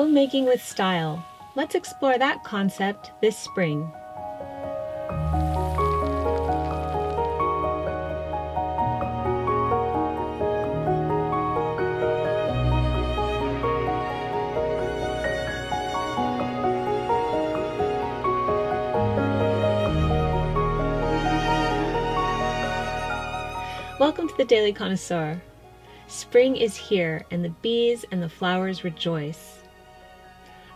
Homemaking with style. Let's explore that concept this spring. Welcome to the Daily Connoisseur. Spring is here and the bees and the flowers rejoice.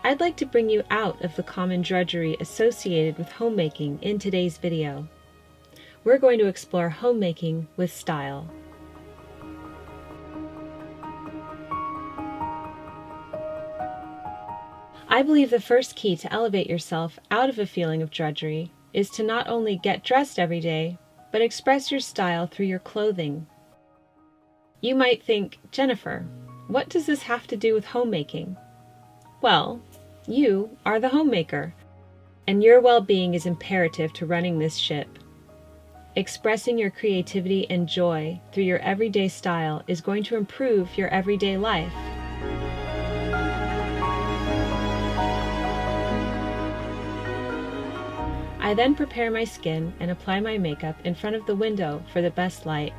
I'd like to bring you out of the common drudgery associated with homemaking in today's video. We're going to explore homemaking with style. I believe the first key to elevate yourself out of a feeling of drudgery is to not only get dressed every day, but express your style through your clothing. You might think, Jennifer, what does this have to do with homemaking? Well, you are the homemaker, and your well-being is imperative to running this ship. Expressing your creativity and joy through your everyday style is going to improve your everyday life. I then prepare my skin and apply my makeup in front of the window for the best light.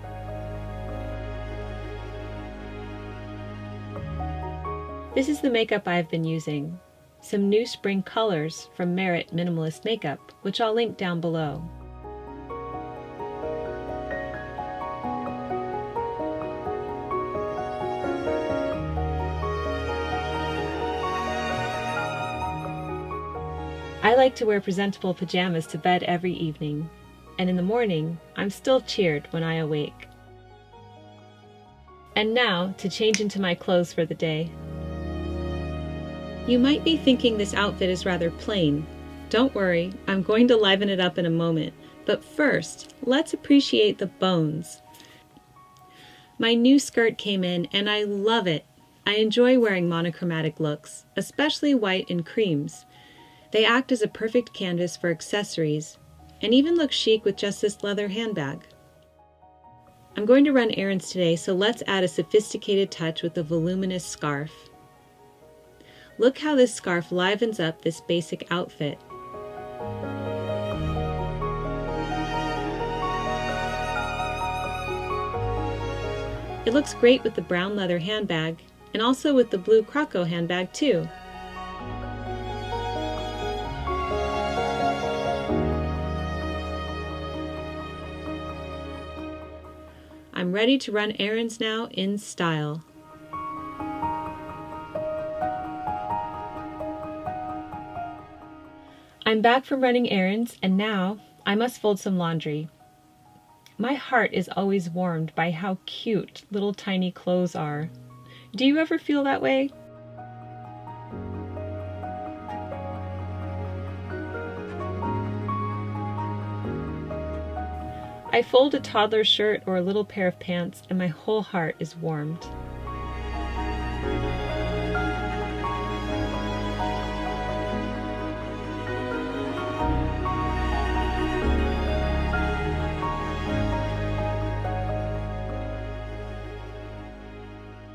This is the makeup I've been using. Some new spring colors from Merit Minimalist Makeup, which I'll link down below. I like to wear presentable pajamas to bed every evening, and in the morning, I'm still cheered when I awake. And now, to change into my clothes for the day. You might be thinking this outfit is rather plain. Don't worry, I'm going to liven it up in a moment, but first, let's appreciate the bones. My new skirt came in and I love it. I enjoy wearing monochromatic looks, especially white and creams. They act as a perfect canvas for accessories, and even look chic with just this leather handbag. I'm going to run errands today, so let's add a sophisticated touch with a voluminous scarf. Look how this scarf livens up this basic outfit. It looks great with the brown leather handbag, and also with the blue Croco handbag too. I'm ready to run errands now in style. I'm back from running errands, and now I must fold some laundry. My heart is always warmed by how cute little tiny clothes are. Do you ever feel that way? I fold a toddler's shirt or a little pair of pants, and my whole heart is warmed.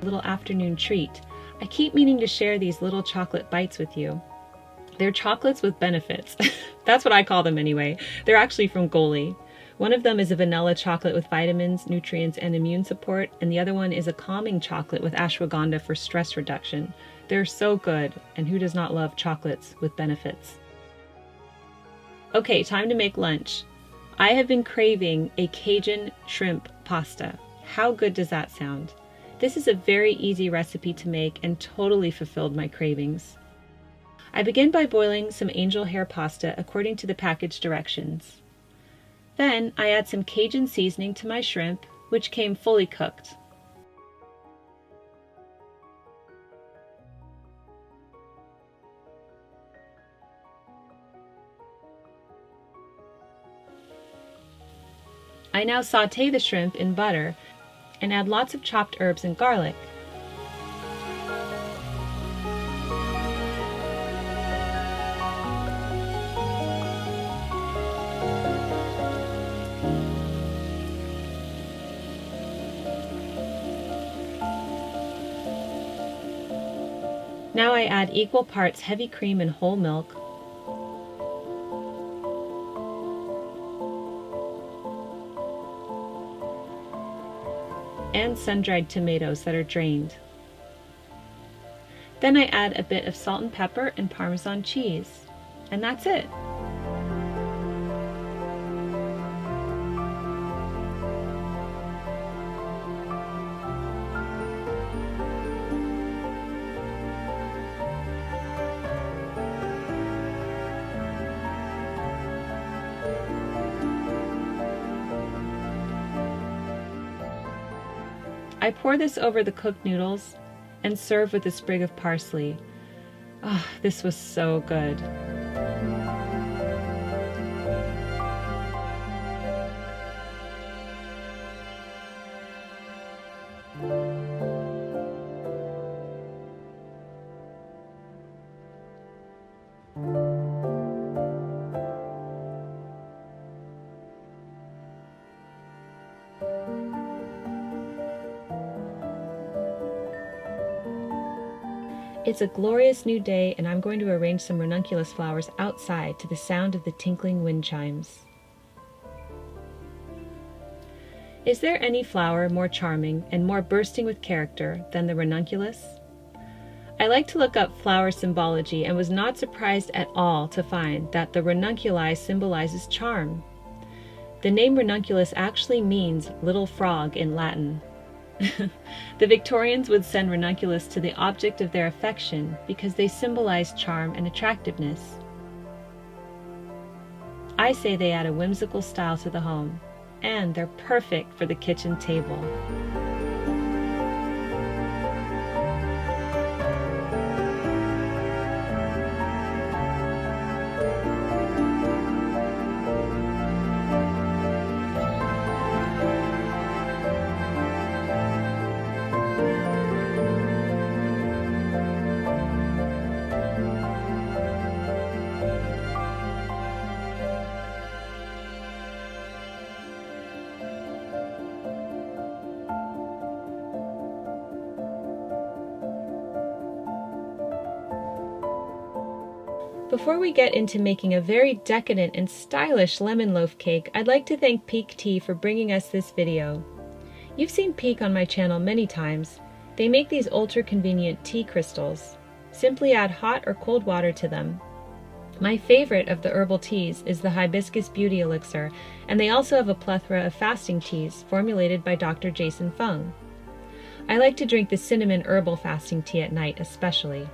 Little afternoon treat. I keep meaning to share these little chocolate bites with you. They're chocolates with benefits. That's what I call them anyway. They're actually from Goli. One of them is a vanilla chocolate with vitamins, nutrients, and immune support, and the other one is a calming chocolate with ashwagandha for stress reduction. They're so good, and who does not love chocolates with benefits? Okay, time to make lunch. I have been craving a Cajun shrimp pasta. How good does that sound? This is a very easy recipe to make and totally fulfilled my cravings. I begin by boiling some angel hair pasta according to the package directions. Then I add some Cajun seasoning to my shrimp, which came fully cooked. I now sauté the shrimp in butter and add lots of chopped herbs and garlic. Now I add equal parts heavy cream and whole milk, and sun-dried tomatoes that are drained. Then I add a bit of salt and pepper and Parmesan cheese, and that's it. I pour this over the cooked noodles and serve with a sprig of parsley. Oh, this was so good. It's a glorious new day, and I'm going to arrange some ranunculus flowers outside to the sound of the tinkling wind chimes. Is there any flower more charming and more bursting with character than the ranunculus? I like to look up flower symbology and was not surprised at all to find that the ranunculi symbolizes charm. The name ranunculus actually means little frog in Latin. The Victorians would send ranunculus to the object of their affection because they symbolize charm and attractiveness. I say they add a whimsical style to the home, and they're perfect for the kitchen table. Before we get into making a very decadent and stylish lemon loaf cake, I'd like to thank Pique Tea for bringing us this video. You've seen Pique on my channel many times. They make these ultra-convenient tea crystals. Simply add hot or cold water to them. My favorite of the herbal teas is the Hibiscus Beauty Elixir, and they also have a plethora of fasting teas formulated by Dr. Jason Fung. I like to drink the cinnamon herbal fasting tea at night especially.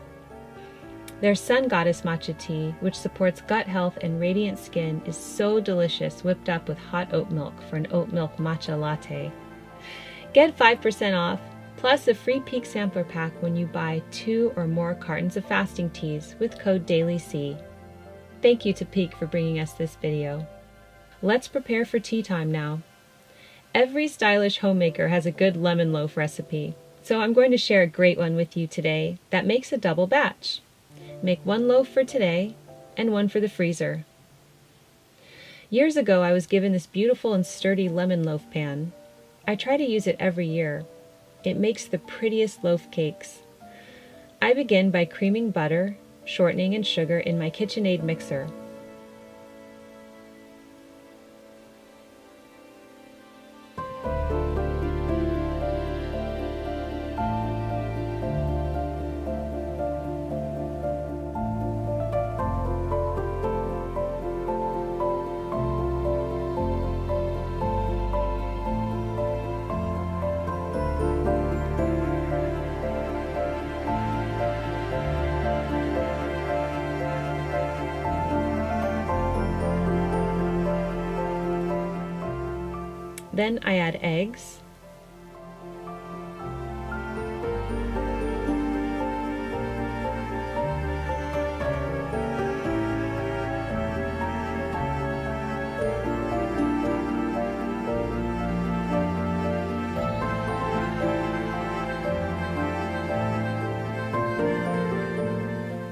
Their Sun Goddess matcha tea, which supports gut health and radiant skin, is so delicious whipped up with hot oat milk for an oat milk matcha latte. Get 5% off, plus a free Pique sampler pack when you buy 2 or more cartons of fasting teas with code DAILYC. Thank you to Pique for bringing us this video. Let's prepare for tea time now. Every stylish homemaker has a good lemon loaf recipe, so I'm going to share a great one with you today that makes a double batch. Make 1 loaf for today and 1 for the freezer. Years ago, I was given this beautiful and sturdy lemon loaf pan. I try to use it every year. It makes the prettiest loaf cakes. I begin by creaming butter, shortening, and sugar in my KitchenAid mixer. Then I add eggs,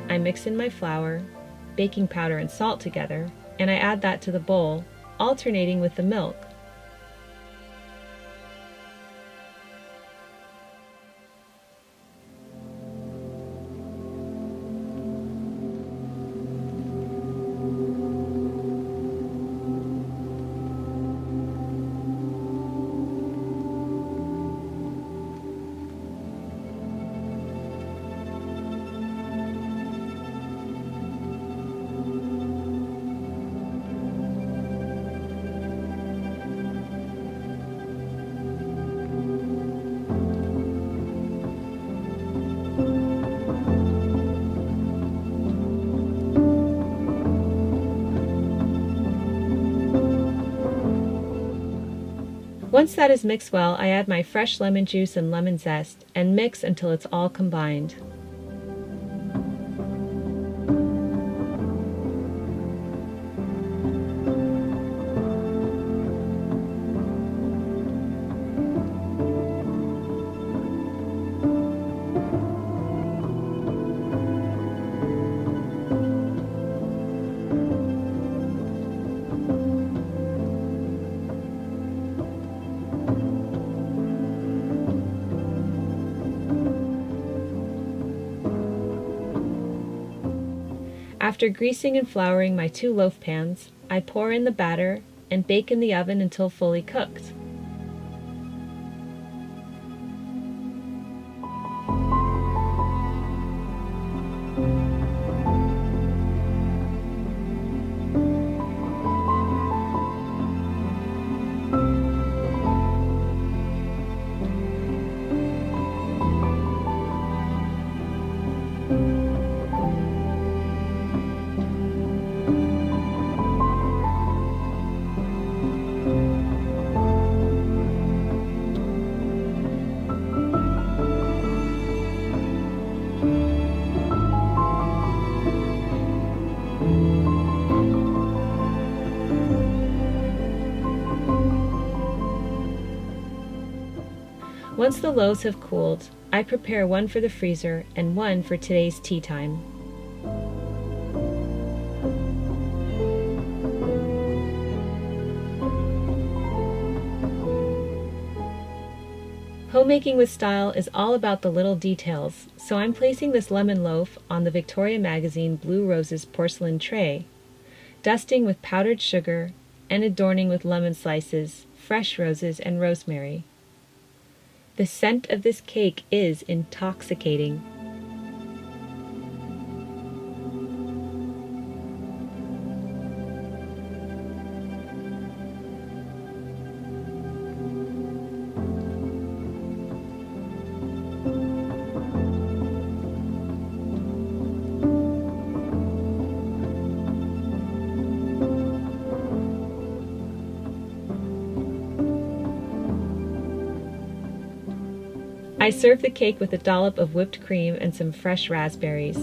I mix in my flour, baking powder, and salt together, and I add that to the bowl, alternating with the milk. Once that is mixed well, I add my fresh lemon juice and lemon zest and mix until it's all combined. After greasing and flouring my 2 loaf pans, I pour in the batter and bake in the oven until fully cooked. Once the loaves have cooled, I prepare one for the freezer and one for today's tea time. Homemaking with style is all about the little details, so I'm placing this lemon loaf on the Victoria Magazine Blue Roses porcelain tray, dusting with powdered sugar and adorning with lemon slices, fresh roses, and rosemary. The scent of this cake is intoxicating. I serve the cake with a dollop of whipped cream and some fresh raspberries.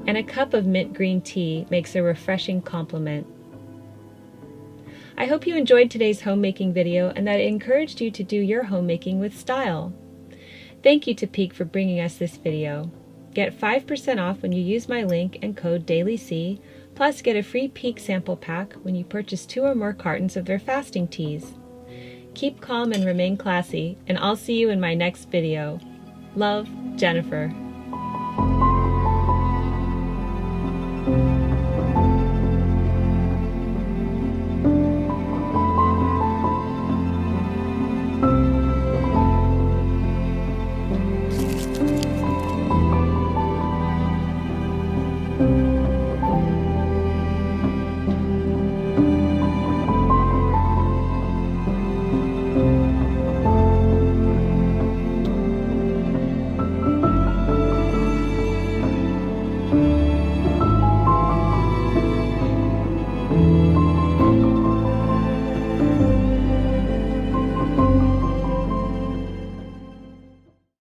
And a cup of mint green tea makes a refreshing complement. I hope you enjoyed today's homemaking video and that it encouraged you to do your homemaking with style. Thank you to Pique for bringing us this video. Get 5% off when you use my link and code DAILYC, plus get a free Pique sample pack when you purchase 2 or more cartons of their fasting teas. Keep calm and remain classy, and I'll see you in my next video. Love, Jennifer.